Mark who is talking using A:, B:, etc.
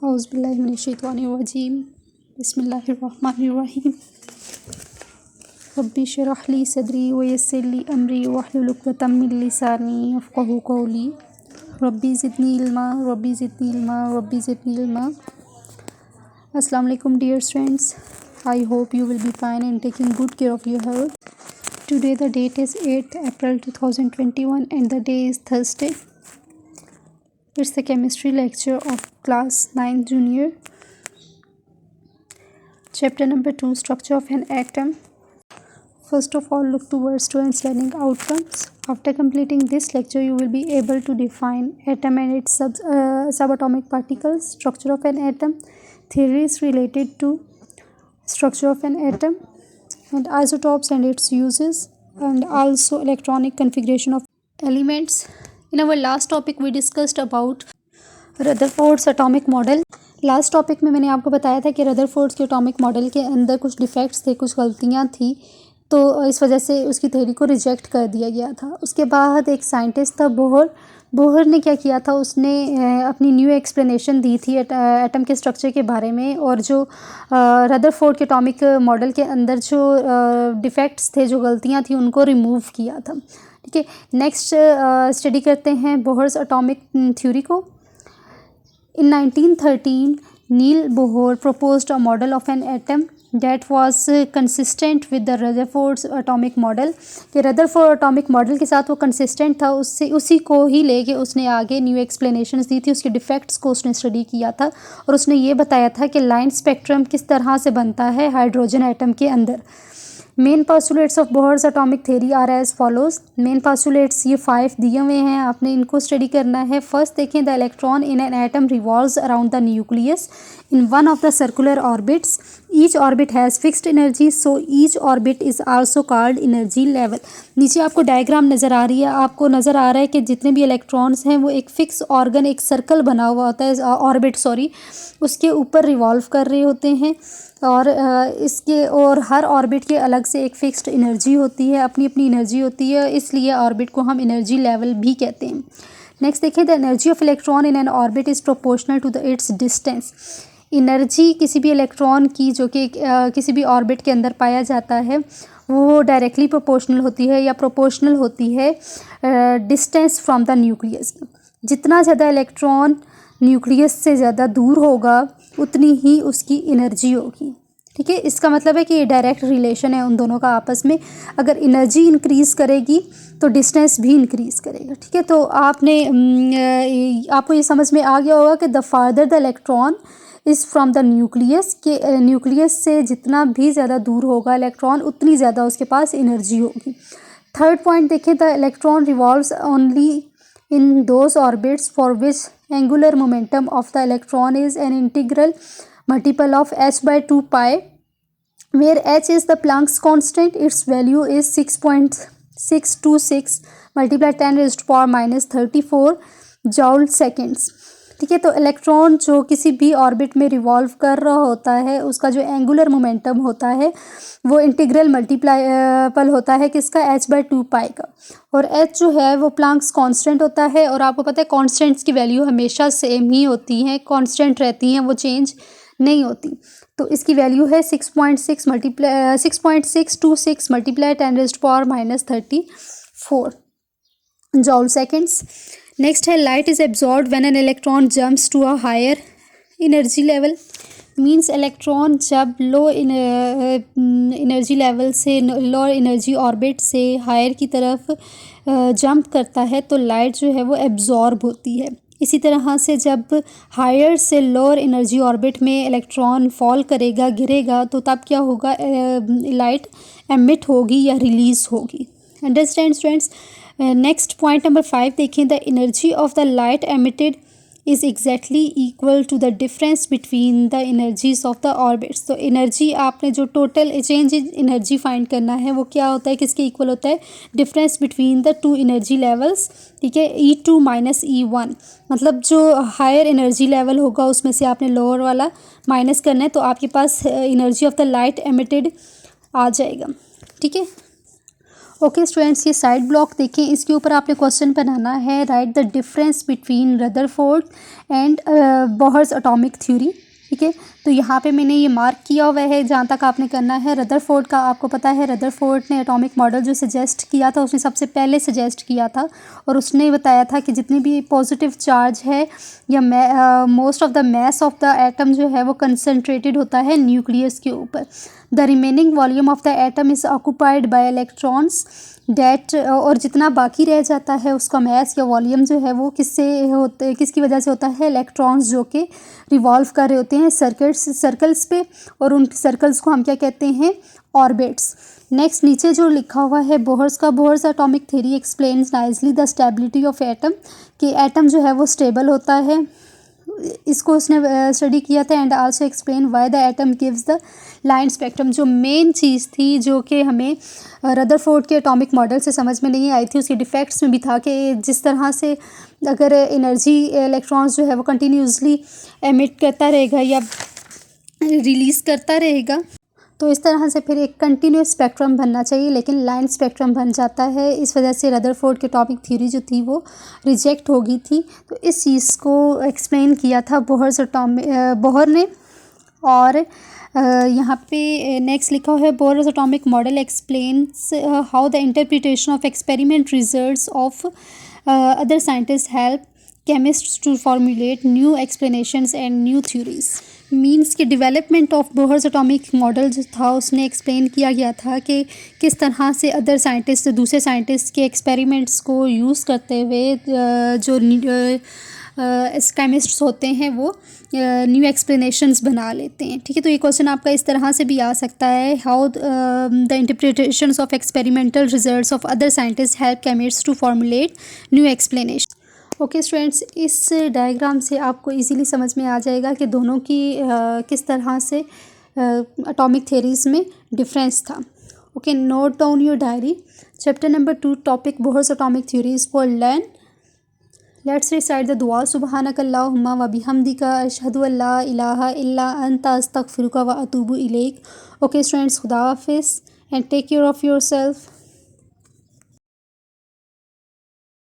A: औज़ुबिल्लाहिमिनश्शैतानिर्रजीम बिस्मिल्लाहिर्रहमानिर्रहीम रब्बि इश्रह ली सदरी व यस्सिर ली अमरी वहलुल उक़दतम मिन लिसानी यफ़क़हू क़ौली रब्बी ज़िदनी इल्मा रब्बी ज़िदनी इल्मा रब्बी ज़िदनी इल्मा। अस्सलाम वालेकुम dear students, I hope you will be fine and taking good care of your health. Today the date is 8th April 2021 and the day is Thursday. It's the chemistry lecture of class 9 junior. Chapter number 2, structure of an atom. First of all, look towards students' learning outcomes. After completing this lecture, you will be able to define atom and its subatomic particles, structure of an atom, theories related to structure of an atom, and isotopes and its uses, and also electronic configuration of elements. In our last topic, we discussed about Rutherford's atomic model. Last topic में मैंने आपको बताया था कि Rutherford's के atomic model के अंदर कुछ डिफेक्ट्स थे, कुछ गलतियां थी, तो इस वजह से उसकी थ्योरी को रिजेक्ट कर दिया गया था। उसके बाद एक साइंटिस्ट था बोहर ने क्या किया था, उसने अपनी न्यू एक्सप्लेनेशन दी थी एटम के स्ट्रक्चर के बारे में, और जो रदरफोर्ड के एटॉमिक मॉडल के अंदर जो डिफेक्ट्स थे, जो गलतियां थी, उनको रिमूव किया था। ठीक है, नेक्स्ट स्टडी करते हैं बोहर्स एटॉमिक थ्योरी को। In 1913, Neil Bohr proposed a model of an atom that was consistent with the Rutherford's atomic model। कि रदरफोर्ड एटॉमिक मॉडल के साथ वो कंसिस्टेंट था, उससे उसी को ही लेके उसने आगे न्यू एक्सप्लेनेशंस दी थी, उसके डिफेक्ट्स को उसने स्टडी किया था, और उसने ये बताया था कि लाइन स्पेक्ट्रम किस तरह से बनता है हाइड्रोजन एटम के अंदर। Main postulates of Bohr's atomic theory are as follows. Main postulates ये 5 दिए हुए हैं, आपने इनको स्टडी करना है। फर्स्ट देखें, the electron in an atom revolves around the nucleus in one of the circular orbits. Each orbit has fixed energy, so each orbit is also called energy level. नीचे आपको डायग्राम नज़र आ रही है, आपको नज़र आ रहा है कि जितने भी इलेक्ट्रॉन्स हैं वो एक फ़िक्स ऑर्गन, एक सर्कल बना हुआ होता है, ऑर्बिट उसके ऊपर रिवॉल्व कर रहे होते हैं, और हर ऑर्बिट के अलग से एक फ़िक्स्ड एनर्जी होती है, अपनी अपनी एनर्जी होती है, इसलिए ऑर्बिट को हम एनर्जी लेवल भी कहते हैं। नेक्स्ट देखिए, the energy of electron in an orbit is proportional to the its distance. Energy किसी भी इलेक्ट्रॉन की जो कि किसी भी ऑर्बिट के अंदर पाया जाता है, वो डायरेक्टली प्रोपोर्शनल होती है या प्रोपोर्शनल होती है डिस्टेंस फ्रॉम द न्यूक्लियस। जितना ज़्यादा इलेक्ट्रॉन न्यूक्लियस से ज़्यादा दूर होगा, उतनी ही उसकी एनर्जी होगी। ठीक है, इसका मतलब है कि ये डायरेक्ट रिलेशन है उन दोनों का आपस में। अगर एनर्जी इंक्रीज़ करेगी तो डिस्टेंस भी इंक्रीज़ करेगा। ठीक है, तो आपको ये समझ में आ गया होगा कि the farther the electron is from the nucleus, के न्यूक्लियस से जितना भी ज़्यादा दूर होगा इलेक्ट्रॉन, उतनी ज़्यादा उसके पास एनर्जी होगी। थर्ड पॉइंट देखें, the electron revolves only in those orbits for which angular momentum of the electron is an integral multiple of h by 2 pi, where h is the Planck's constant. Its value is 6.626 multiplied 10 raised to power minus 34 joule seconds। ठीक है, तो electron जो किसी भी orbit में revolve कर रहा होता है, उसका जो एंगुलर मोमेंटम होता है वो इंटीग्रल मल्टीपल होता है किसका, h/2 पाई का, और h जो है वो प्लांक्स कांस्टेंट होता है, और आपको पता है कांस्टेंट्स की वैल्यू हमेशा सेम ही होती हैं, कांस्टेंट रहती हैं, वो चेंज नहीं होती। तो इसकी वैल्यू है 6.626 multiply 10 raised to power minus 34 joule seconds. Next है, light is absorbed when an electron jumps to a higher energy level. Means electron जब लो एनर्जी लेवल से, लो एनर्जी ऑर्बिट से हायर की तरफ जंप करता है, तो लाइट जो है वो एब्जॉर्ब होती है। इसी तरह से जब हायर से लोअर एनर्जी ऑर्बिट में इलेक्ट्रॉन फॉल करेगा, गिरेगा, तो तब क्या होगा, लाइट एमिट होगी या रिलीज़ होगी। Understand students. Next point number 5 देखें, the energy of the light emitted is exactly equal to the difference between the energies of the orbits. तो एनर्जी, आपने जो total change in energy find करना है वो क्या होता है, किसके इक्वल होता है, difference between the two energy levels. ठीक है, E2 माइनस E1, मतलब जो हायर एनर्जी लेवल होगा उसमें से आपने लोअर वाला माइनस करना है, तो आपके पास energy of the light emitted आ जाएगा। ठीक है, ओके स्टूडेंट्स, ये साइड ब्लॉक देखें, इसके ऊपर आपने क्वेश्चन बनाना है, right the difference between Rutherford and Bohr's atomic theory. ठीक है, तो यहाँ पे मैंने ये मार्क किया हुआ है जहाँ तक आपने करना है। रदरफोर्ड का आपको पता है, रदरफोर्ड ने एटॉमिक मॉडल जो सजेस्ट किया था, उसने सबसे पहले सजेस्ट किया था और उसने बताया था कि जितनी भी पॉजिटिव चार्ज है या most of the mass of the atom जो है वो कंसनट्रेटेड होता है न्यूक्लियस के ऊपर। The remaining volume of the atom is occupied by electrons that, और जितना बाकी रह जाता है उसका मैस या वॉल्यूम जो है वो किसकी वजह से होता है, इलेक्ट्रॉन्स जो कि रिवॉल्व कर रहे होते हैं सर्कल्स पे, और उन सर्कल्स को हम क्या कहते हैं, ऑर्बिट्स। नेक्स्ट नीचे जो लिखा हुआ है Bohr's atomic theory explains nicely the stability of atom, कि एटम जो है वो स्टेबल होता है, इसको उसने स्टडी किया था। And also explain why the atom gives the line spectrum, जो मेन चीज़ थी जो कि हमें रदरफोर्ड के एटॉमिक मॉडल से समझ में नहीं आई थी, उसके डिफेक्ट्स में भी था कि जिस तरह से अगर एनर्जी इलेक्ट्रॉन्स जो है वो कंटिन्यूसली एमिट करता रहेगा या रिलीज़ करता रहेगा, तो इस तरह से फिर एक कंटिन्यूस स्पेक्ट्रम बनना चाहिए, लेकिन लाइन स्पेक्ट्रम बन जाता है। इस वजह से रदरफोर्ड की एटॉमिक थ्योरी जो थी वो रिजेक्ट हो गई थी। तो इस चीज़ को एक्सप्लेन किया था बोहर ने। और यहाँ पे नेक्स्ट लिखा हुआ है, Bohr's atomic model explains how the interpretation of experiment results of other scientist help chemists to formulate new explanations and new theories। Means कि development of Bohr's atomic model जो था उसने एक्सप्लेन किया गया था कि किस तरह से अदर साइंटिस्ट दूसरे साइंटिस्ट के एक्सपेरिमेंट्स को यूज़ करते हुए जो केमिस्ट्स होते हैं वो न्यू एक्सप्लेनेशंस बना लेते हैं। ठीक है, तो ये क्वेश्चन आपका इस तरह से भी आ सकता है, how the interpretations of experimental results of other scientist help chemists to formulate new explanation. Okay students, इस डायग्राम से आपको इजीली समझ में आ जाएगा कि दोनों की किस तरह से एटॉमिक थ्योरीज में डिफरेंस था। Okay, note down your diary. Chapter number 2 topic Bohr's atomic theories for learn. Let's recite the दुआ। सुब्हानक अल्लाहुम्मा व बिहम्दिका अशहदु अल्ला इलाहा इल्ला अंता अस्तगफिरुका व अतूबु इलैक। ओके स्टूडेंट्स, खुदा हाफिज़ and take care of yourself.